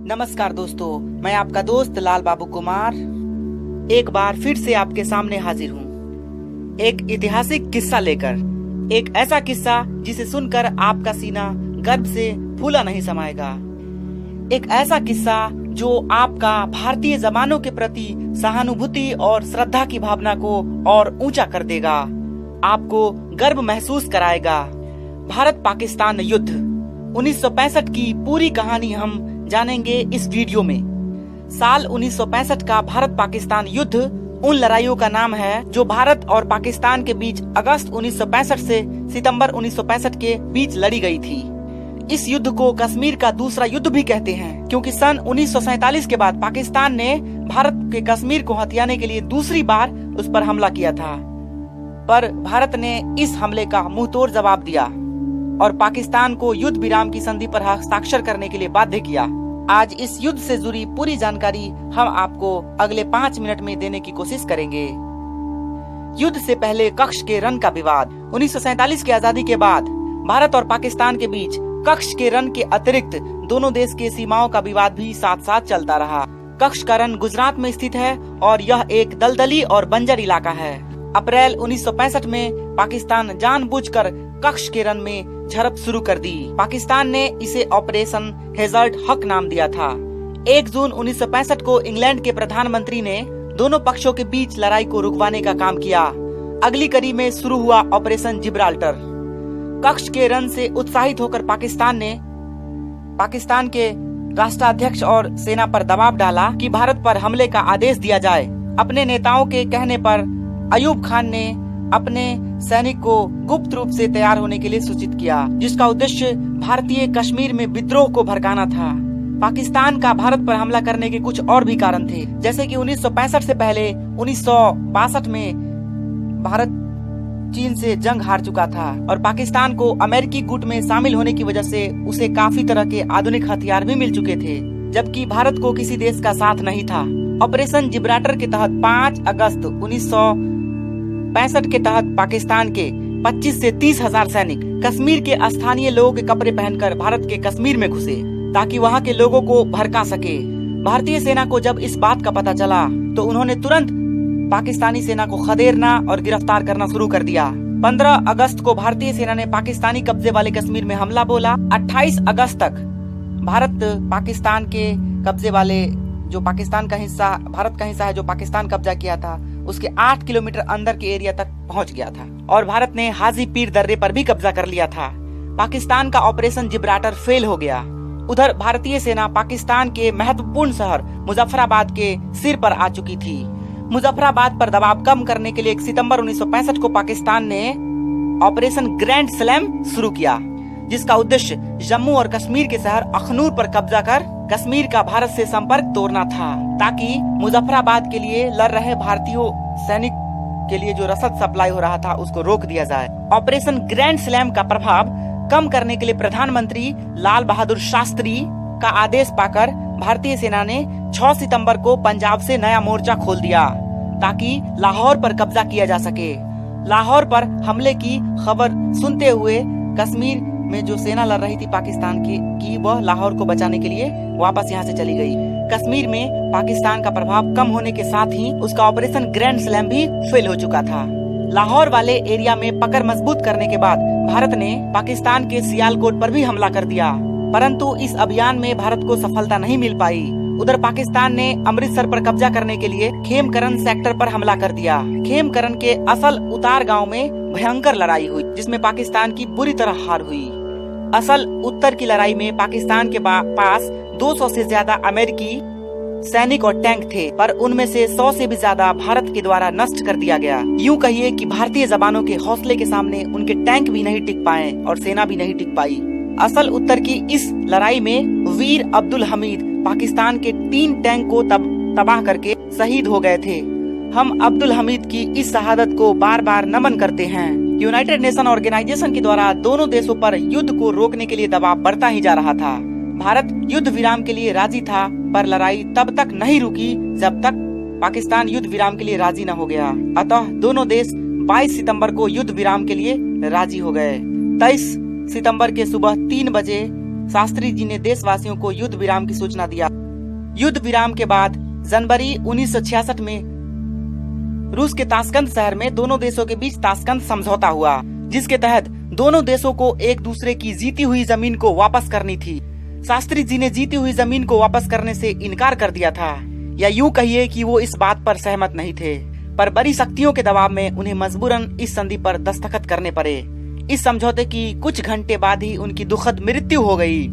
नमस्कार दोस्तों, मैं आपका दोस्त लाल बाबू कुमार एक बार फिर से आपके सामने हाजिर हूँ एक ऐतिहासिक किस्सा लेकर। एक ऐसा किस्सा जिसे सुनकर आपका सीना गर्व से फूला नहीं समाएगा। एक ऐसा किस्सा जो आपका भारतीय जवानों के प्रति सहानुभूति और श्रद्धा की भावना को और ऊंचा कर देगा, आपको गर्व महसूस कराएगा। भारत पाकिस्तान युद्ध 1965 की पूरी कहानी हम जानेंगे इस वीडियो में। साल 1965 का भारत पाकिस्तान युद्ध उन लड़ाइयों का नाम है जो भारत और पाकिस्तान के बीच अगस्त 1965 से सितंबर 1965 के बीच लड़ी गई थी। इस युद्ध को कश्मीर का दूसरा युद्ध भी कहते हैं, क्योंकि सन 1947 के बाद पाकिस्तान ने भारत के कश्मीर को हथियाने के लिए दूसरी बार उस पर हमला किया था, पर भारत ने इस हमले का मुंहतोड़ जवाब दिया और पाकिस्तान को युद्ध विराम की संधि पर हस्ताक्षर करने के लिए बाध्य किया। आज इस युद्ध से जुड़ी पूरी जानकारी हम आपको अगले 5 मिनट में देने की कोशिश करेंगे। युद्ध से पहले कक्ष के रन का विवाद। 1947 की आजादी के बाद भारत और पाकिस्तान के बीच कक्ष के रन के अतिरिक्त दोनों देश के सीमाओं का विवाद भी साथ साथ चलता रहा। कक्ष का रन गुजरात में स्थित है और यह एक दलदली और बंजर इलाका है। अप्रैल 1965 में पाकिस्तान जानबूझकर कक्ष के रन में झड़प शुरू कर दी। पाकिस्तान ने इसे ऑपरेशन हेजर्ड हक नाम दिया था। 1 जून 1965 को इंग्लैंड के प्रधानमंत्री ने दोनों पक्षों के बीच लड़ाई को रुकवाने का काम किया। अगली कड़ी में शुरू हुआ ऑपरेशन जिब्राल्टर। कक्ष के रन से उत्साहित होकर पाकिस्तान के राष्ट्राध्यक्ष और सेना पर दबाव डाला कि भारत पर हमले का आदेश दिया जाए। अपने नेताओं के कहने पर अयूब खान ने अपने सैनिक को गुप्त रूप से तैयार होने के लिए सूचित किया, जिसका उद्देश्य भारतीय कश्मीर में विद्रोह को भड़काना था। पाकिस्तान का भारत पर हमला करने के कुछ और भी कारण थे, जैसे कि 1965 से पहले 1962 में भारत चीन से जंग हार चुका था और पाकिस्तान को अमेरिकी गुट में शामिल होने की वजह से उसे काफी तरह के आधुनिक हथियार भी मिल चुके थे, जबकि भारत को किसी देश का साथ नहीं था। ऑपरेशन जिब्राल्टर के तहत 5 अगस्त 1965 के तहत पाकिस्तान के 25 से 30 हजार सैनिक कश्मीर के स्थानीय लोगों के कपड़े पहनकर भारत के कश्मीर में घुसे ताकि वहां के लोगों को भड़का सके। भारतीय सेना को जब इस बात का पता चला तो उन्होंने तुरंत पाकिस्तानी सेना को खदेड़ना और गिरफ्तार करना शुरू कर दिया। 15 अगस्त को भारतीय सेना ने पाकिस्तानी कब्जे वाले कश्मीर में हमला बोला। 28 अगस्त तक भारत पाकिस्तान के कब्जे वाले जो पाकिस्तान का हिस्सा भारत का हिस्सा है जो पाकिस्तान कब्जा किया था उसके 8 किलोमीटर अंदर के एरिया तक पहुंच गया था और भारत ने हाजी पीर दर्रे पर भी कब्जा कर लिया था। पाकिस्तान का ऑपरेशन जिब्राल्टर फेल हो गया। उधर भारतीय सेना पाकिस्तान के महत्वपूर्ण शहर मुजफ्फराबाद के सिर पर आ चुकी थी। मुजफ्फराबाद पर दबाव कम करने के लिए 1 सितंबर 1965 को पाकिस्तान ने ऑपरेशन ग्रैंड स्लैम शुरू किया, जिसका उद्देश्य जम्मू और कश्मीर के शहर अखनूर पर कब्जा कर कश्मीर का भारत से संपर्क तोड़ना था, ताकि मुजफ्फराबाद के लिए लड़ रहे भारतीय सैनिक के लिए जो रसद सप्लाई हो रहा था उसको रोक दिया जाए। ऑपरेशन ग्रैंड स्लैम का प्रभाव कम करने के लिए प्रधानमंत्री लाल बहादुर शास्त्री का आदेश पाकर भारतीय सेना ने 6 सितंबर को पंजाब से नया मोर्चा खोल दिया ताकि लाहौर पर कब्जा किया जा सके। लाहौर पर हमले की खबर सुनते हुए कश्मीर में जो सेना लड़ रही थी पाकिस्तान की वह लाहौर को बचाने के लिए वापस यहाँ से चली गई। कश्मीर में पाकिस्तान का प्रभाव कम होने के साथ ही उसका ऑपरेशन ग्रैंड स्लैम भी फेल हो चुका था। लाहौर वाले एरिया में पकड़ मजबूत करने के बाद भारत ने पाकिस्तान के सियालकोट पर भी हमला कर दिया, परंतु इस अभियान में भारत को सफलता नहीं मिल पाई। उधर पाकिस्तान ने अमृतसर पर कब्जा करने के लिए खेमकरन सेक्टर पर हमला कर दिया। खेमकरन के असल उतार गांव में भयंकर लड़ाई हुई, जिसमें पाकिस्तान की बुरी तरह हार हुई। असल उत्तर की लड़ाई में पाकिस्तान के पास 200 से ज्यादा अमेरिकी सैनिक और टैंक थे, पर उनमें से 100 से भी ज्यादा भारत के द्वारा नष्ट कर दिया गया। यूं कहिए कि भारतीय जवानों के हौसले के सामने उनके टैंक भी नहीं टिक पाए और सेना भी नहीं टिक पाई। असल उत्तर की इस लड़ाई में वीर अब्दुल हमीद पाकिस्तान के 3 टैंक को तबाह करके शहीद हो गए थे। हम अब्दुल हमीद की इस शहादत को बार बार नमन करते हैं। यूनाइटेड नेशन ऑर्गेनाइजेशन के द्वारा दोनों देशों पर युद्ध को रोकने के लिए दबाव बढ़ता ही जा रहा था। भारत युद्ध विराम के लिए राजी था, पर लड़ाई तब तक नहीं रुकी जब तक पाकिस्तान युद्ध विराम के लिए राजी न हो गया। अतः दोनों देश 22 सितंबर को युद्ध विराम के लिए राजी हो गए। 23 सितंबर के सुबह 3 बजे शास्त्री जी ने देशवासियों को युद्ध विराम की सूचना दिया। युद्ध विराम के बाद जनवरी 1966 में रूस के ताशकंद शहर में दोनों देशों के बीच ताशकंद समझौता हुआ, जिसके तहत दोनों देशों को एक दूसरे की जीती हुई जमीन को वापस करनी थी। शास्त्री जी ने जीती हुई जमीन को वापस करने से इनकार कर दिया था, या यूं कहिए कि वो इस बात पर सहमत नहीं थे, पर बड़ी शक्तियों के दबाव में उन्हें मजबूरन इस संधि पर दस्तखत करने पड़े। इस समझौते की कुछ घंटे बाद ही उनकी दुखद मृत्यु हो गई।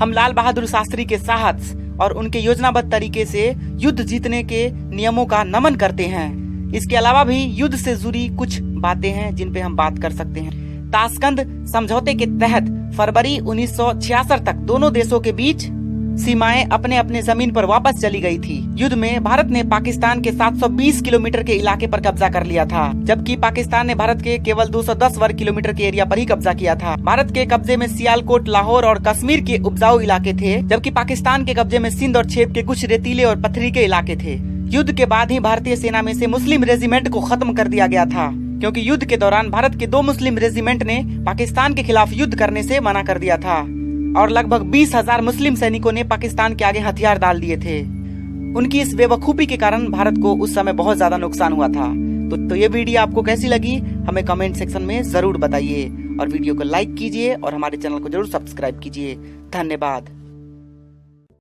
हम लाल बहादुर शास्त्री के साहस और उनके योजनाबद्ध तरीके से युद्ध जीतने के नियमों का नमन करते हैं। इसके अलावा भी युद्ध से जुड़ी कुछ बातें हैं जिन पे हम बात कर सकते हैं। ताशकंद समझौते के तहत फरवरी 1966 तक दोनों देशों के बीच सीमाएं अपने अपने जमीन पर वापस चली गई थी। युद्ध में भारत ने पाकिस्तान के 720 किलोमीटर के इलाके पर कब्जा कर लिया था, जबकि पाकिस्तान ने भारत के केवल 210 वर्ग किलोमीटर के एरिया पर ही कब्जा किया था। भारत के कब्जे में सियालकोट, लाहौर और कश्मीर के उपजाऊ इलाके थे, जबकि पाकिस्तान के कब्जे में सिंध और क्षेत्र के कुछ रेतीले और पथरीले इलाके थे। युद्ध के बाद ही भारतीय सेना में से मुस्लिम रेजिमेंट को खत्म कर दिया गया था, क्योंकि युद्ध के दौरान भारत के 2 मुस्लिम रेजिमेंट ने पाकिस्तान के खिलाफ युद्ध करने से मना कर दिया था और लगभग 20,000 मुस्लिम सैनिकों ने पाकिस्तान के आगे हथियार डाल दिए थे। उनकी इस बेवकूफी के कारण भारत को उस समय बहुत ज्यादा नुकसान हुआ था। तो ये वीडियो आपको कैसी लगी हमें कमेंट सेक्शन में जरूर बताइए और वीडियो को लाइक कीजिए और हमारे चैनल को जरूर सब्सक्राइब कीजिए। धन्यवाद।